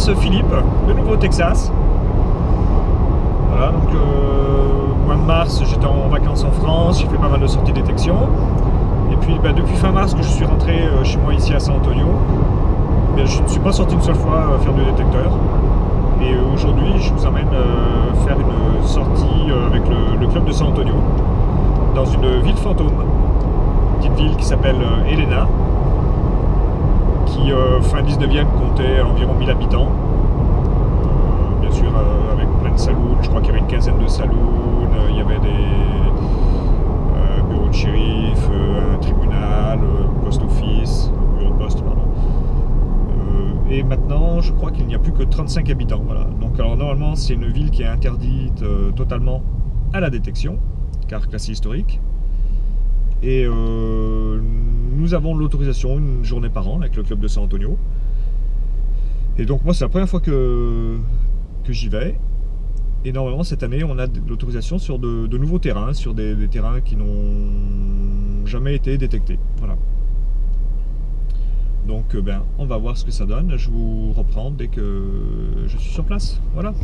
alias Philippe, de Nouveau-Texas. Voilà, donc mois de mars, j'étais en vacances en France, j'ai fait pas mal de sorties détection. Et puis depuis fin mars que je suis rentré chez moi ici à San Antonio, je ne suis pas sorti une seule fois faire du détecteur. Et aujourd'hui, je vous emmène faire une sortie avec le club de San Antonio, dans une ville fantôme, petite ville qui s'appelle Helena, qui fin 19e comptait environ 1000 habitants. Bien sûr avec plein de saloons, je crois qu'il y avait une quinzaine de saloons, il y avait des bureaux de shérif, un tribunal, post office, bureau de poste, pardon. Et maintenant, je crois qu'il n'y a plus que 35 habitants. Voilà. Donc alors normalement, c'est une ville qui est interdite totalement à la détection, car classée historique. Et nous avons l'autorisation une journée par an avec le club de San Antonio. Et donc moi, c'est la première fois que j'y vais. Et normalement, cette année, on a l'autorisation sur de nouveaux terrains, sur des terrains qui n'ont jamais été détectés. Voilà. Donc on va voir ce que ça donne. Je vous reprends dès que je suis sur place. Voilà.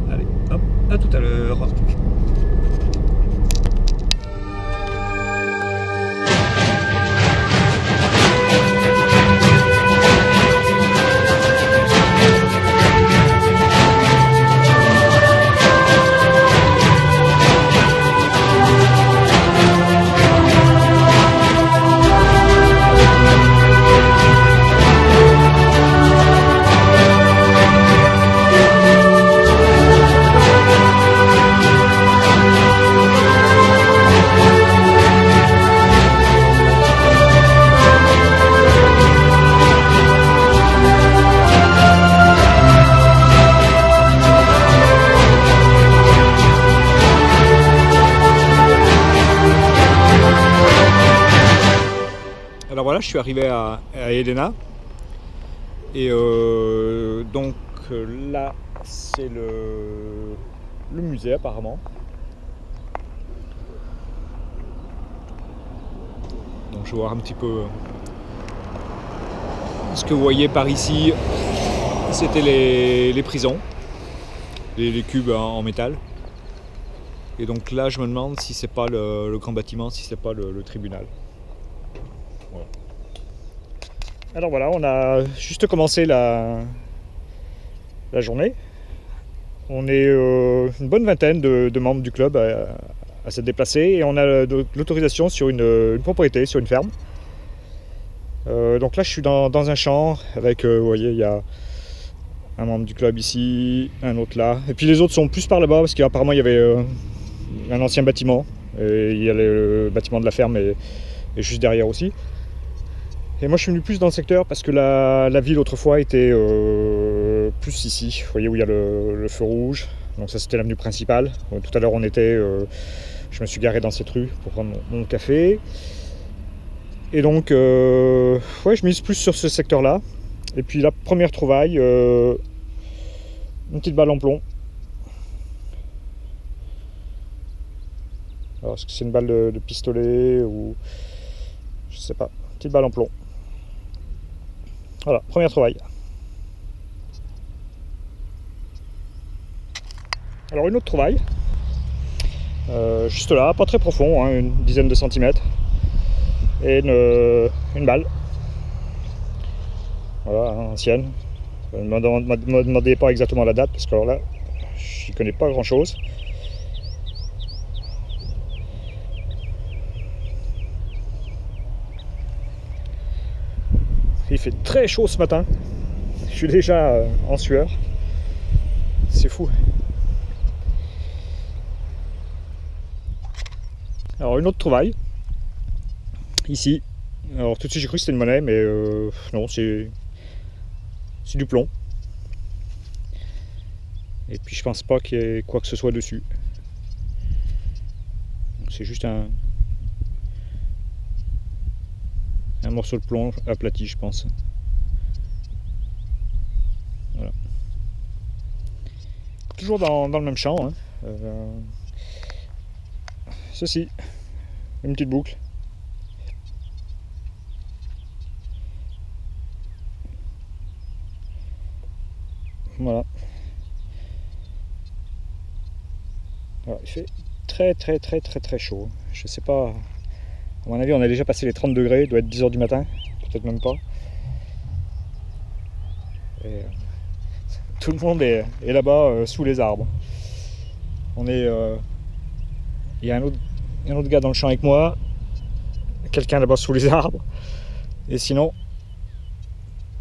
Allez, hop, à tout à l'heure. Alors voilà, je suis arrivé à Helena et donc là c'est le musée apparemment. Donc je vais voir un petit peu ce que vous voyez par ici, c'était les prisons, les cubes en métal. Et donc là je me demande si c'est pas le grand bâtiment, si c'est pas le tribunal. Voilà. Alors voilà, on a juste commencé la journée. On est une bonne vingtaine de membres du club à se déplacer et on a l'autorisation sur une propriété, sur une ferme. Donc là je suis dans un champ avec, vous voyez, il y a un membre du club ici, un autre là. Et puis les autres sont plus par là-bas parce qu'apparemment il y avait un ancien bâtiment. Et il y a le bâtiment de la ferme et juste derrière aussi. Et moi je suis venu plus dans le secteur parce que la ville autrefois était plus ici. Vous voyez où il y a le feu rouge. Donc ça c'était l'avenue principale. Tout à l'heure on était, je me suis garé dans cette rue pour prendre mon café. Et donc ouais, je mise plus sur ce secteur là. Et puis la première trouvaille, une petite balle en plomb. Alors est-ce que c'est une balle de pistolet ou je sais pas, petite balle en plomb. Voilà, première trouvaille. Alors une autre trouvaille, juste là, pas très profond, hein, une dizaine de centimètres, et une balle. Voilà, hein, ancienne. Ne me demandez pas exactement la date, parce que alors là, je n'y connais pas grand chose. Il fait très chaud ce matin, je suis déjà en sueur, c'est fou. Alors une autre trouvaille, ici, alors tout de suite j'ai cru que c'était une monnaie, mais non, c'est du plomb. Et puis je pense pas qu'il y ait quoi que ce soit dessus. C'est juste un morceau de plomb aplati, je pense. Voilà. Toujours dans le même champ. Hein. Ceci, une petite boucle. Voilà. Alors, il fait très chaud. Je sais pas, à mon avis on a déjà passé les 30 degrés, il doit être 10 h du matin, peut-être même pas. Et, tout le monde est là-bas sous les arbres. On est, il y a un autre gars dans le champ avec moi, quelqu'un là-bas sous les arbres, et sinon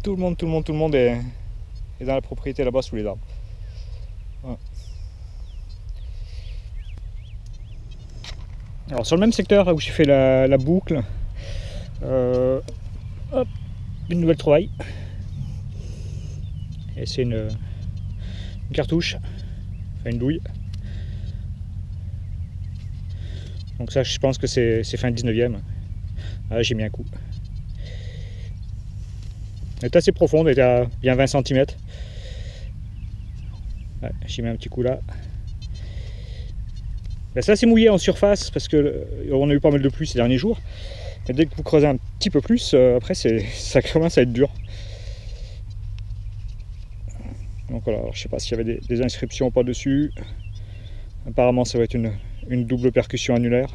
tout le monde est dans la propriété là-bas sous les arbres. Voilà. Alors sur le même secteur là où j'ai fait la boucle, hop, une nouvelle trouvaille. Et c'est une cartouche, enfin une douille. Donc ça je pense que c'est fin 19e. Ah, j'ai mis un coup. Elle est assez profonde, elle est à bien 20 cm. Ouais, j'ai mis un petit coup là. Ben, c'est assez mouillé en surface parce que on a eu pas mal de pluie ces derniers jours. Et dès que vous creusez un petit peu plus, après ça commence à être dur. Donc voilà, alors, je sais pas s'il y avait des inscriptions pas dessus. Apparemment ça va être une double percussion annulaire.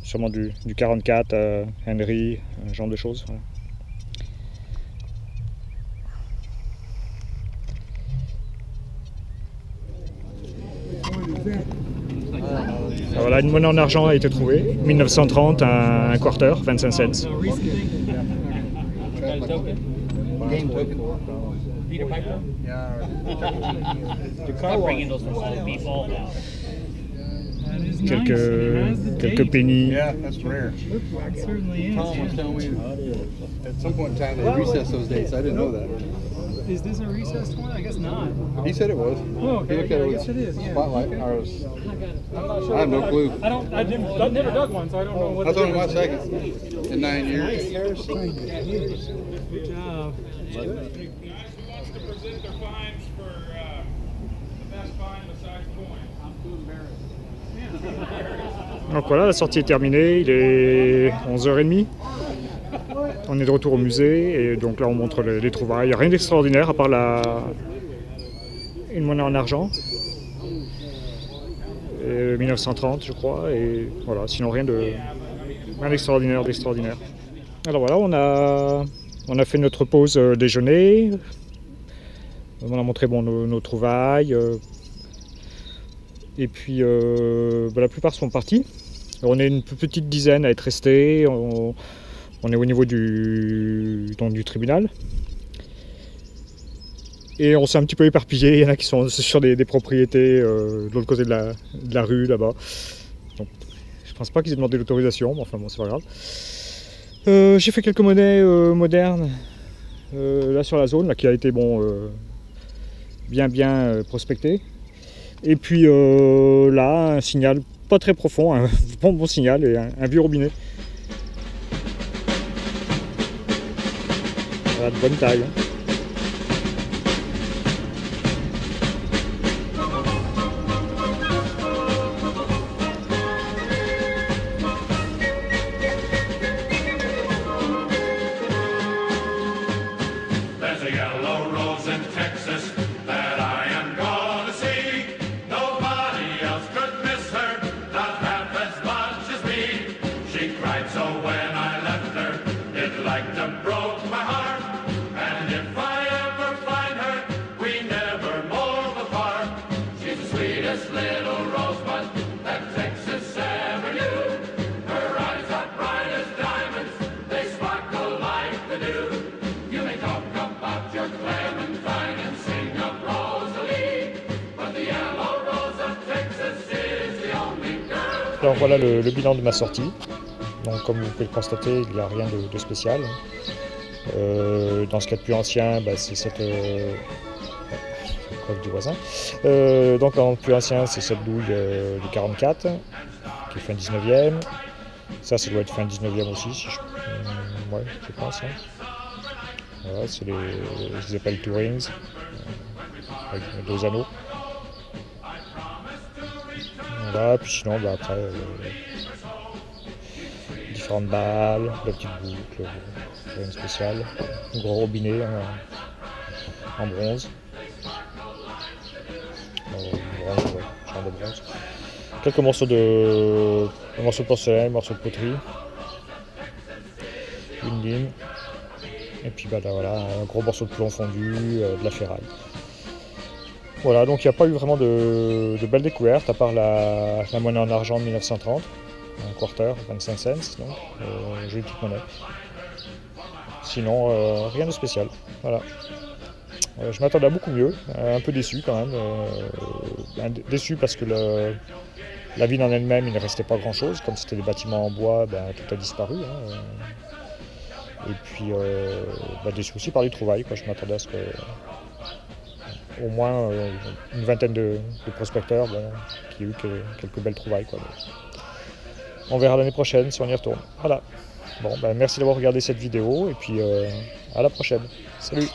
Sûrement du 44, Henry, un genre de choses. Voilà. Alors voilà, une monnaie en argent a été trouvée, 1930, un quarter, 25 cents. Quelques pennies. Yeah, that's rare. It certainly is. Tom was telling me at some point in time they recessed those dates. I didn't know that. Is this a recessed one? I guess not. He said it was. Oh, okay. He looked at Yeah, it I with guess it is. Yeah. spotlight. Okay. Or was, I'm not sure. I have no clue. I've never dug one, so I don't know what. That's the only my difference second in 9 years. is. Good job. Who wants to present their finds for the best find besides coin? I'm too embarrassed. Donc voilà, la sortie est terminée, il est 11h30. On est de retour au musée et donc là on montre les trouvailles. Rien d'extraordinaire à part une monnaie en argent. 1930 je crois, et voilà, sinon rien d'extraordinaire. Alors voilà, on a fait notre pause déjeuner. On a montré nos trouvailles. Et puis la plupart sont partis. On est une petite dizaine à être restés. On est au niveau du tribunal. Et on s'est un petit peu éparpillé. Il y en a qui sont sur des propriétés de l'autre côté de la rue là-bas. Donc je pense pas qu'ils aient demandé l'autorisation, mais enfin bon, c'est pas grave. J'ai fait quelques monnaies modernes là sur la zone là, qui a été bien prospectée. Et puis là, un signal pas très profond, un bon signal et un vieux robinet. Voilà, de bonne taille. Alors voilà le bilan de ma sortie. Donc comme vous pouvez le constater, il n'y a rien de spécial. Dans ce cas de plus ancien, c'est cette preuve du voisin. Donc en plus ancien, c'est cette douille du 44 qui est fin 19e. Ça doit être fin 19e aussi, si ouais, je pense. Hein. Voilà, c'est je les appelle Tourings, avec 2 anneaux. Voilà, puis sinon après différentes balles, de petites boucles, rien de spécial. Un gros robinet en bronze. Genre de bronze. Quelques morceaux de porcelaine, morceaux de poterie. Une lime. Et puis bah, là, voilà, un gros morceau de plomb fondu, de la ferraille. Voilà, donc il n'y a pas eu vraiment de belles découvertes, à part la monnaie en argent de 1930, un quarter, 25 cents, donc jolie petite monnaie. Sinon, rien de spécial. Voilà. Je m'attendais à beaucoup mieux, un peu déçu quand même. Déçu parce que la ville en elle-même, il ne restait pas grand-chose, comme c'était des bâtiments en bois, ben, tout a disparu. Hein. Et puis, déçu aussi par les trouvailles, quoi. Je m'attendais à ce que au moins une vingtaine de prospecteurs qui aient eu quelques belles trouvailles, quoi. On verra l'année prochaine si on y retourne. Voilà. Bon, merci d'avoir regardé cette vidéo et puis à la prochaine. Salut!